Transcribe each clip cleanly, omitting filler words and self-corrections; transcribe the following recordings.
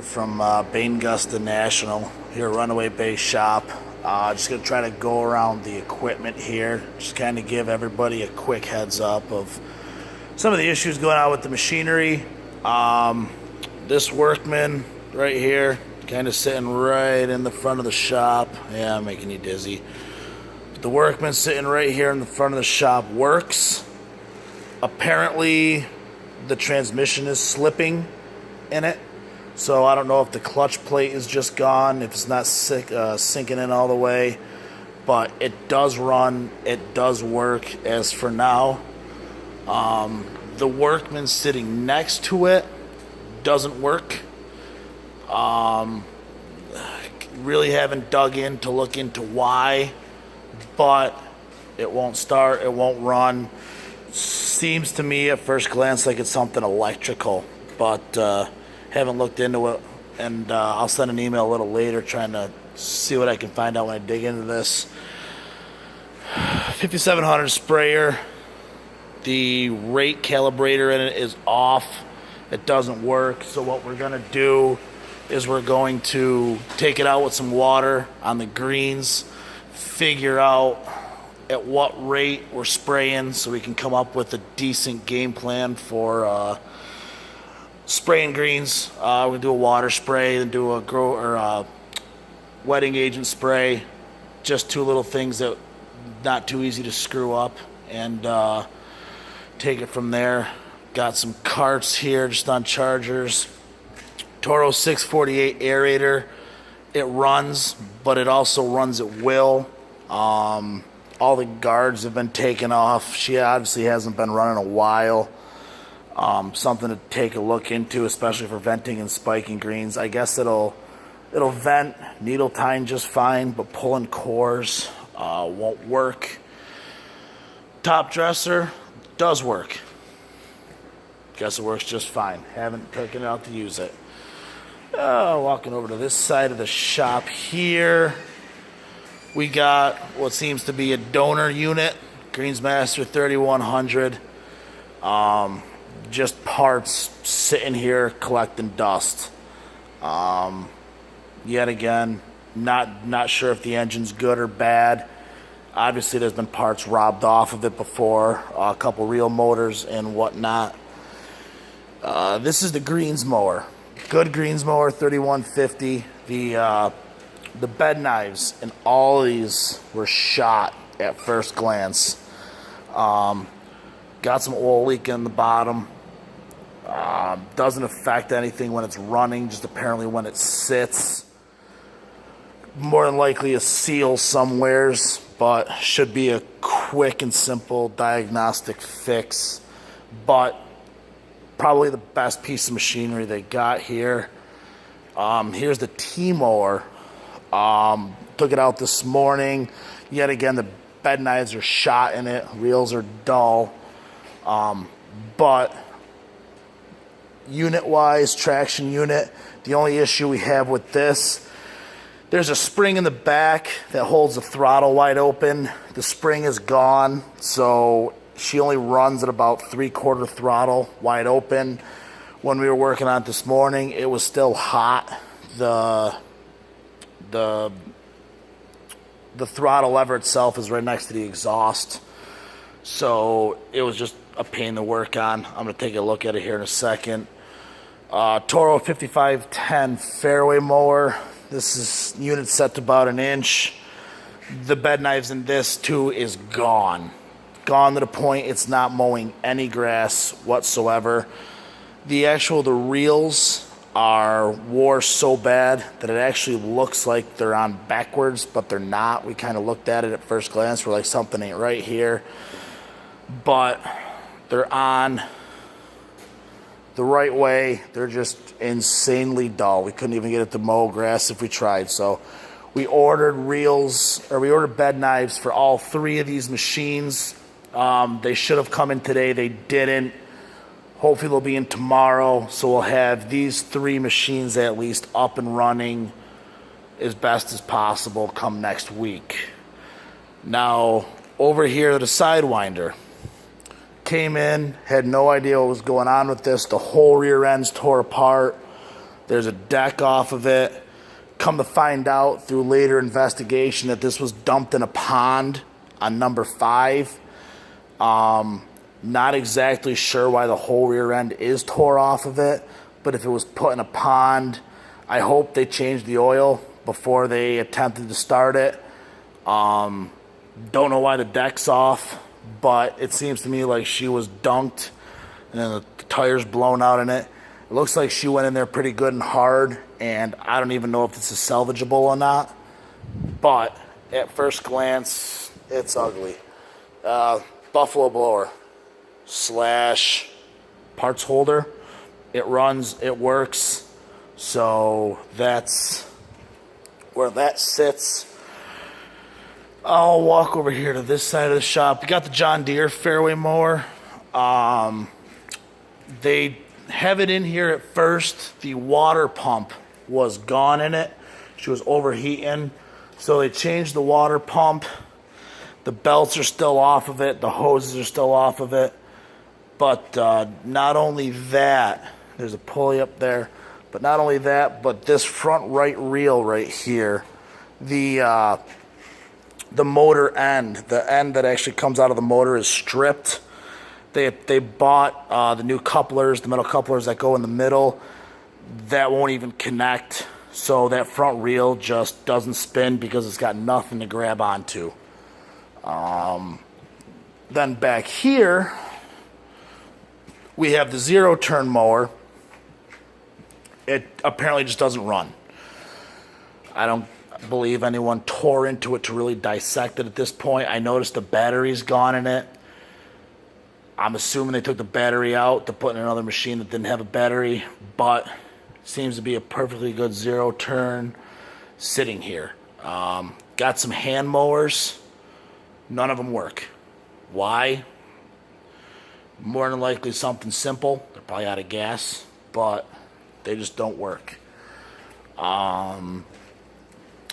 From Baingusta National here at Runaway Bay Shop. Just going to try to go around the equipment here, just kind of give everybody a quick heads up of some of the issues going on with the machinery. This Workman right here, kind of sitting right in the front of the shop. Yeah, I'm making you dizzy. But the Workman sitting right here in the front of the shop works. Apparently the transmission is slipping in it. So I don't know if the clutch plate is just gone, if it's not sinking in all the way, but it does run, it does work as for now. The Workman sitting next to it doesn't work. Really haven't dug in to look into why, but it won't start, it won't run. Seems to me at first glance like it's something electrical, but haven't looked into it, and I'll send an email a little later trying to see what I can find out when I dig into this. 5700 sprayer, the rate calibrator in it is off. It doesn't work, so what we're going to do is we're going to take it out with some water on the greens, figure out at what rate we're spraying so we can come up with a decent game plan for spraying greens. We're gonna do a water spray, then do a wetting agent spray. Just two little things that not too easy to screw up, and take it from there. Got some carts here just on chargers. Toro 648 aerator. It runs, but it also runs at will. All the guards have been taken off. She obviously hasn't been running a while. Something to take a look into, especially for venting and spiking greens. I guess it'll vent needle tine just fine, but pulling cores won't work. Top dresser does work. Guess it works just fine. Haven't taken it out to use it. Walking over to this side of the shop here, we got what seems to be a donor unit, Greensmaster 3100. Just parts sitting here collecting dust. Yet again, not sure if the engine's good or bad. Obviously there's been parts robbed off of it before, a couple reel motors and whatnot. This is the greens mower, good greens mower, 3150. The bed knives in all of these were shot at first glance. Got some oil leak in the bottom. Doesn't affect anything when it's running, just apparently when it sits. More than likely a seal somewheres, but should be a quick and simple diagnostic fix. But probably the best piece of machinery they got here. Here's the T-mower. Took it out this morning. Yet again, the bed knives are shot in it. Reels are dull. But unit-wise, traction unit, the only issue we have with this, there's a spring in the back that holds the throttle wide open. The spring is gone, so she only runs at about 3/4 throttle wide open. When we were working on it this morning, it was still hot. The throttle lever itself is right next to the exhaust, so it was just a pain to work on. I'm going to take a look at it here in a second. Toro 5510 fairway mower. This is unit set to about 1 inch. The bed knives in this too is gone. Gone to the point it's not mowing any grass whatsoever. The reels are wore so bad that it actually looks like they're on backwards, but they're not. We kind of looked at it at first glance. We're like, something ain't right here. But they're on the right way. They're just insanely dull. We couldn't even get it to mow grass if we tried. So we ordered bed knives for all 3 of these machines. They should have come in today. They didn't. Hopefully they'll be in tomorrow. So we'll have these 3 machines at least up and running as best as possible come next week. Now, over here, the Sidewinder. Came in, had no idea what was going on with this. The whole rear end's tore apart. There's a deck off of it. Come to find out through later investigation that this was dumped in a pond on number 5. Not exactly sure why the whole rear end is tore off of it, but if it was put in a pond, I hope they changed the oil before they attempted to start it. Don't know why the deck's off, but it seems to me like she was dunked and then the tire's blown out in it. It looks like she went in there pretty good and hard, and I don't even know if this is salvageable or not, but at first glance, it's ugly. Buffalo blower / parts holder. It runs, it works, so that's where that sits. I'll walk over here to this side of the shop. We got the John Deere fairway mower. They have it in here at first. The water pump was gone in it. She was overheating, so they changed the water pump. The belts are still off of it. The hoses are still off of it. But not only that, there's a pulley up there. But not only that, but this front right reel right here, the motor end, the end that actually comes out of the motor is stripped. They bought the new couplers, the metal couplers that go in the middle. That won't even connect. So that front reel just doesn't spin because it's got nothing to grab onto. Then back here, we have the 0-turn mower. It apparently just doesn't run. I don't believe anyone tore into it to really dissect it at this point. I noticed the battery's gone in it. I'm assuming they took the battery out to put in another machine that didn't have a battery, but seems to be a perfectly good 0-turn sitting here. Got some hand mowers. None of them work. Why? More than likely something simple. They're probably out of gas, but they just don't work.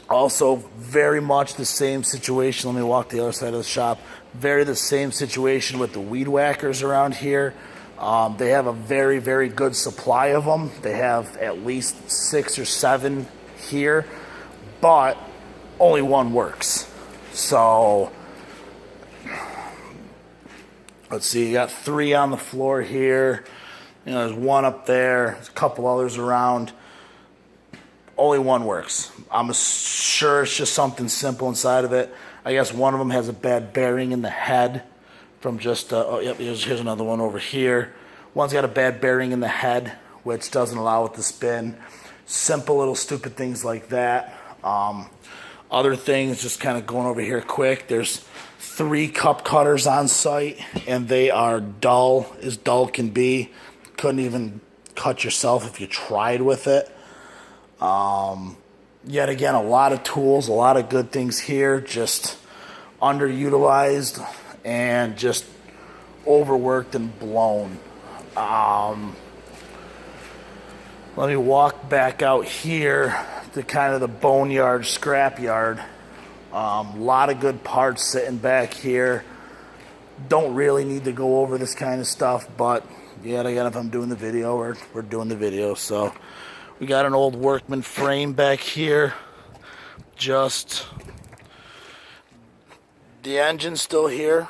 Also, very much the same situation. Let me walk the other side of the shop. Very the same situation with the weed whackers around here. They have a very, very good supply of them. They have at least 6 or 7 here, but only one works. So, let's see, you got 3 on the floor here. You know, there's 1 up there, there's a couple others around. Only one works. I'm sure it's just something simple inside of it. I guess one of them has a bad bearing in the head from just, oh, yep, here's another one over here. One's got a bad bearing in the head, which doesn't allow it to spin. Simple little stupid things like that. Other things, just kind of going over here quick. There's 3 cup cutters on site, and they are dull as dull can be. Couldn't even cut yourself if you tried with it. Yet again, a lot of tools, a lot of good things here, just underutilized and just overworked and blown. Let me walk back out here to kind of the boneyard, scrapyard. A lot of good parts sitting back here. Don't really need to go over this kind of stuff, but yet again, if I'm doing the video, we're doing the video, so. We got an old Workman frame back here. Just the engine's still here.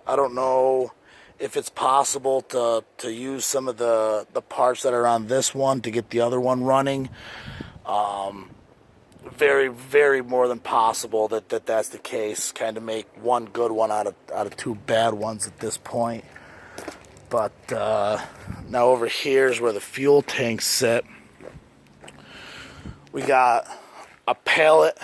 I don't know if it's possible to use some of the parts that are on this one to get the other one running. Very, very more than possible that's the case. Kind of make one good one out of 2 bad ones at this point. But now over here is where the fuel tanks sit. We got a pallet.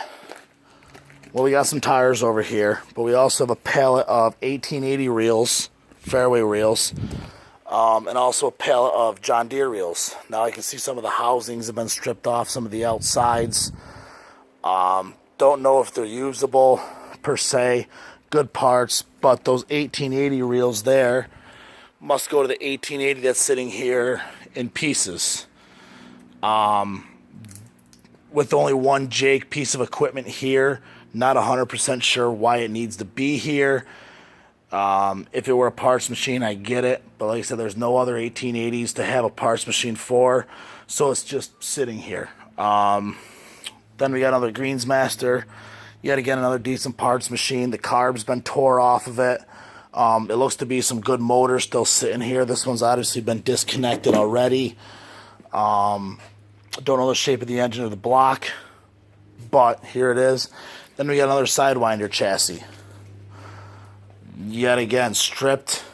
Well, we got some tires over here, but we also have a pallet of 1880 reels, fairway reels, and also a pallet of John Deere reels. Now I can see some of the housings have been stripped off, some of the outsides. Don't know if they're usable per se, good parts, but those 1880 reels there must go to the 1880 that's sitting here in pieces. With only one Jake piece of equipment here, not 100% sure why it needs to be here. If it were a parts machine, I get it. But like I said, there's no other 1880s to have a parts machine for. So it's just sitting here. Then we got another Greensmaster. Yet again, another decent parts machine. The carb's been tore off of it. It looks to be some good motor still sitting here. This one's obviously been disconnected already. Don't know the shape of the engine or the block, but here it is. Then we got another Sidewinder chassis. Yet again, stripped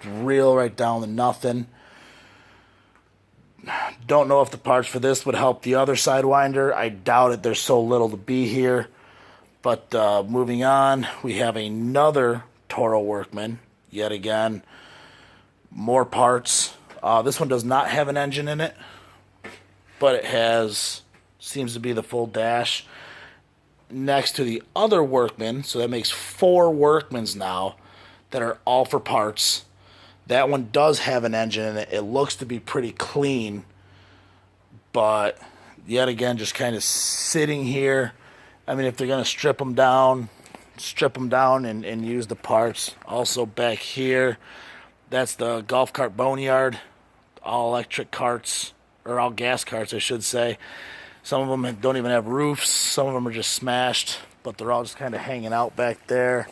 real right down to nothing. Don't know if the parts for this would help the other Sidewinder. I doubt it. There's so little to be here. But moving on, we have another Toro Workman. Yet again, more parts. This one does not have an engine in it, but it seems to be the full dash next to the other Workman. So that makes 4 Workmans now that are all for parts. That one does have an engine in it. It looks to be pretty clean, but yet again, just kind of sitting here. I mean, if they're going to strip them down and use the parts. Also back here, that's the golf cart boneyard. All electric carts, or all gas carts, I should say. Some of them don't even have roofs. Some of them are just smashed, but they're all just kind of hanging out back there.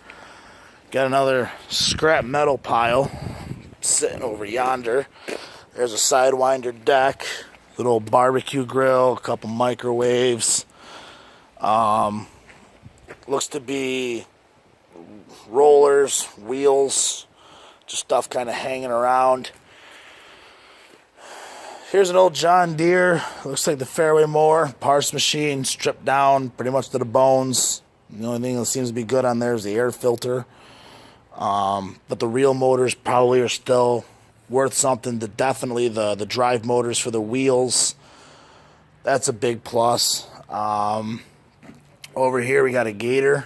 Got another scrap metal pile sitting over yonder. There's a Sidewinder deck, little barbecue grill, a couple microwaves. Looks to be rollers, wheels, just stuff kind of hanging around. Here's an old John Deere. Looks like the Fairway mower, parts machine, stripped down pretty much to the bones. The only thing that seems to be good on there is the air filter. But the real motors probably are still worth something. Definitely the drive motors for the wheels. That's a big plus. Over here we got a Gator.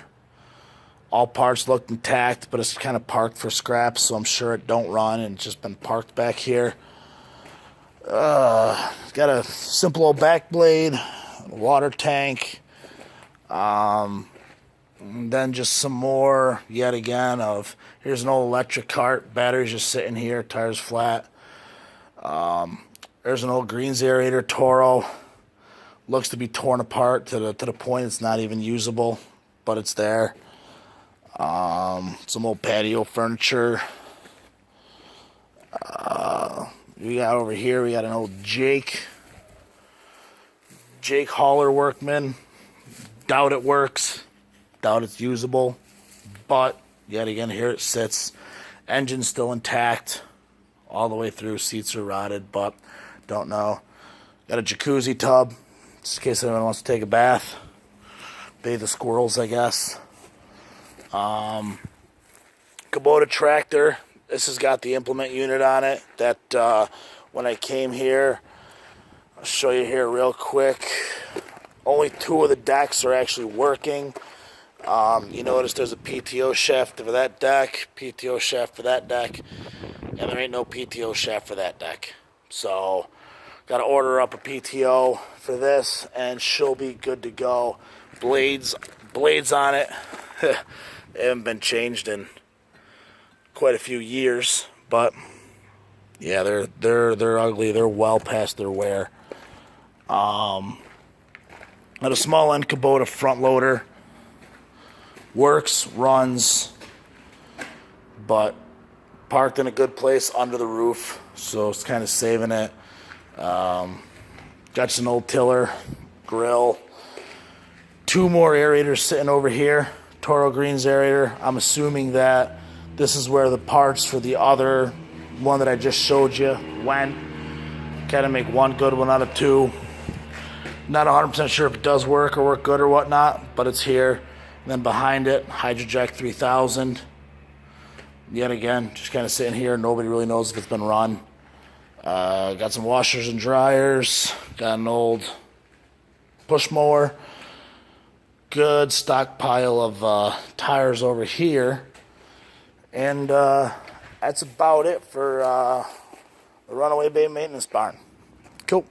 All parts look intact, but it's kind of parked for scraps, so I'm sure it don't run and it's just been parked back here. It's got a simple old back blade, water tank, and then just some more, yet again, here's an old electric cart, batteries just sitting here, tires flat. There's an old greens aerator Toro, looks to be torn apart to the point it's not even usable, but it's there. Some old patio furniture. We got over here, we got an old Jake Hauler Workman. Doubt it works. Doubt it's usable. But, yet again, here it sits. Engine's still intact. All the way through. Seats are rotted, but don't know. Got a jacuzzi tub, just in case anyone wants to take a bath. Bathe the squirrels, I guess. Kubota tractor. This has got the implement unit on it that when I came here, I'll show you here real quick. Only 2 of the decks are actually working. You notice there's a PTO shaft for that deck, PTO shaft for that deck, and there ain't no PTO shaft for that deck. So, got to order up a PTO for this, and she'll be good to go. Blades on it. They haven't been changed in quite a few years, but yeah, they're ugly. They're well past their wear. Got a small end Kubota front loader. Works, runs, but parked in a good place under the roof, so it's kind of saving it. Got an old tiller, grill. 2 more aerators sitting over here. Toro Greens aerator. I'm assuming that this is where the parts for the other one that I just showed you went. Kind of make one good one out of 2. Not 100% sure if it does work good or whatnot, but it's here. And then behind it, Hydrojack 3000. Yet again, just kind of sitting here. Nobody really knows if it's been run. Got some washers and dryers. Got an old push mower. Good stockpile of tires over here. And that's about it for the Runaway Bay Maintenance Barn. Cool.